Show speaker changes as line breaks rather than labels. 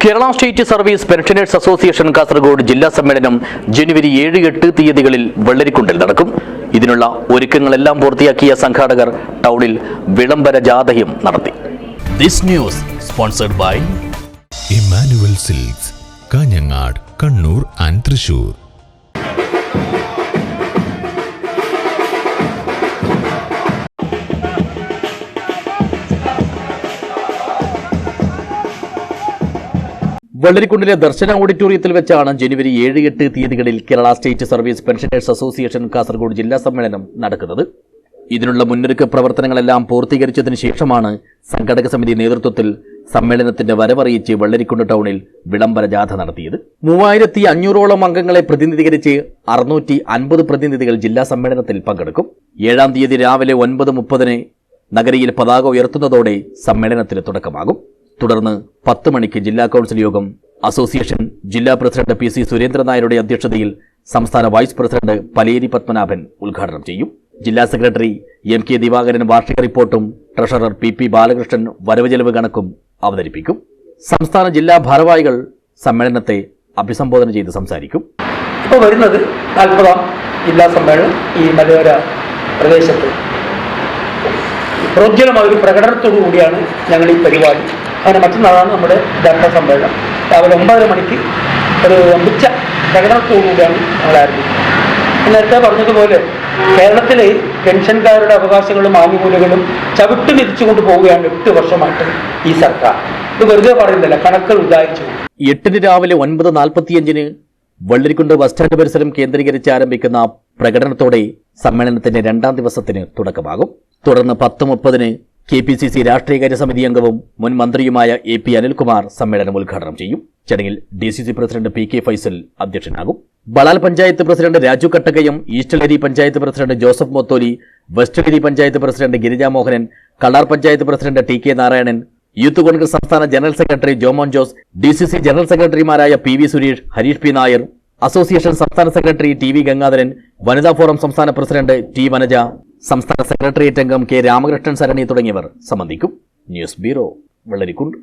Kerala state service pensioners association Kasaragod ജില്ലാ സമ്മേളനം ജനുവരി 7-8 തീയതികളിൽ വെള്ളരിക്കുണ്ടിൽ നടക്കും. ഇതിനുള്ള ഒരുക്കങ്ങളെല്ലാം പൂർത്തിയാക്കിയ സംഘാടകർ ടൗണിൽ വിളംബര ജാഥയും നടത്തി.
This news sponsored by
Emmanuel Silks, Kanhangad, Kannur and Thrissur.
വെള്ളരിക്കുണ്ടിലെ ദർശന ഓഡിറ്റോറിയത്തിൽ വെച്ചാണ് ജനുവരി 7-8 തീയതികളിൽ Kerala state service pensioners association Kasaragod ജില്ലാ സമ്മേളനം നടക്കുന്നത്. ഇതിനുള്ള മുന്നൊരുക്ക പ്രവർത്തനങ്ങളെല്ലാം പൂർത്തീകരിച്ചതിന് ശേഷമാണ് സംഘടക സമിതി നേതൃത്വത്തിൽ സമ്മേളനത്തിന്റെ വരവറിയിച്ച് വെള്ളരിക്കുണ്ട് ടൗണിൽ വിളംബര ജാഥ നടത്തിയത്. 3500ഓളം അംഗങ്ങളെ പ്രതിനിധീകരിച്ച് 650 പ്രതിനിധികൾ ജില്ലാ സമ്മേളനത്തിൽ പങ്കെടുക്കും. 7-ാം തീയതി രാവിലെ 9:30 നഗരിയിൽ പതാക ഉയർത്തുന്നതോടെ സമ്മേളനത്തിന് തുടക്കമാകും. തുടർന്ന് 10 മണിക്ക് ജില്ലാ കൗൺസിൽ യോഗം അസോസിയേഷൻ ജില്ലാ പ്രസിഡന്റ് PC സുരേന്ദ്രൻ നായരുടെ അധ്യക്ഷതയിൽ സംസ്ഥാന വൈസ് പ്രസിഡന്റ് പലേരി പത്മനാഭൻ ഉദ്ഘാടനം ചെയ്യും. ജില്ലാ സെക്രട്ടറി MK ദിവാകരൻ വാർഷിക റിപ്പോർട്ടും ട്രഷറർ PP ബാലകൃഷ്ണൻ വരവ് ചെലവ് കണക്കും അവതരിപ്പിക്കും. സംസ്ഥാന ജില്ലാ ഭാരവാഹികൾ സമ്മേളനത്തെ അഭിസംബോധന ചെയ്ത് സംസാരിക്കും.
ഇപ്പോൾ വരുന്നത് 40ാം ജില്ലാ സമ്മേളനം ഈ മലയോര പ്രദേശത്ത് പ്രോജ്വലമായ ഒരു പ്രകടനത്തോടു കൂടിയാണ് ഞങ്ങൾ ഈ പരിപാടി. അങ്ങനെ മറ്റന്നാളാണ് നമ്മുടെ ജില്ലാ സമ്മേളനം. രാവിലെ 9:30 മണിക്ക് ഒരു വമ്പിച്ച പ്രകടനത്തോടു കൂടിയാണ് ഞങ്ങൾ ആരംഭിക്കുന്നത്. നേരത്തെ പറഞ്ഞതുപോലെ കേരളത്തിലെ പെൻഷൻകാരുടെ അവകാശങ്ങളും ആനുകൂല്യങ്ങളും ചവിട്ട് മെതിച്ചുകൊണ്ട് പോവുകയാണ് 8 വർഷമായിട്ട് ഈ സർക്കാർ. ഇത് വെറുതെ പറയുന്നില്ല, കണക്കുകൾ ഉദാഹരിച്ചു.
8 രാവിലെ 9:45 വെള്ളരിക്കുണ്ട് ബസ് സ്റ്റാൻഡ് പരിസരം കേന്ദ്രീകരിച്ച് ആരംഭിക്കുന്ന പ്രകടനത്തോടെ സമ്മേളനത്തിന്റെ 2ാം ദിവസത്തിന് തുടക്കമാകും. തുടർന്ന് 10:30 KPCC രാഷ്ട്രീയകാര്യ സമിതി അംഗവും മുൻ മന്ത്രിയുമായ AP അനിൽകുമാർ സമ്മേളനം ഉദ്ഘാടനം ചെയ്യും. ചടങ്ങിൽ DCC പ്രസിഡന്റ് PK ഫൈസൽ അധ്യക്ഷനാകും. Balal panchayat president Raju Kattakayam, east Leri panchayat president Joseph Motholi, west Leri panchayat president Girija Mohanan, Kallar panchayat president TK Narayanan, youth Congress സംസ്ഥാന general secretary Jomon Jose, DCC general സെക്രട്ടറിമാരായ PV Suresh, Harish P Nair, association സംസ്ഥാന സെക്രട്ടറി TV ഗംഗാധരൻ, വനിതാ ഫോറം സംസ്ഥാന പ്രസിഡന്റ് T വനജ, സംസ്ഥാന സെക്രട്ടേറിയറ്റ് അംഗം K രാമകൃഷ്ണൻ സരണി തുടങ്ങിയവർ സംബന്ധിക്കും. News bureau, Vellarikundu.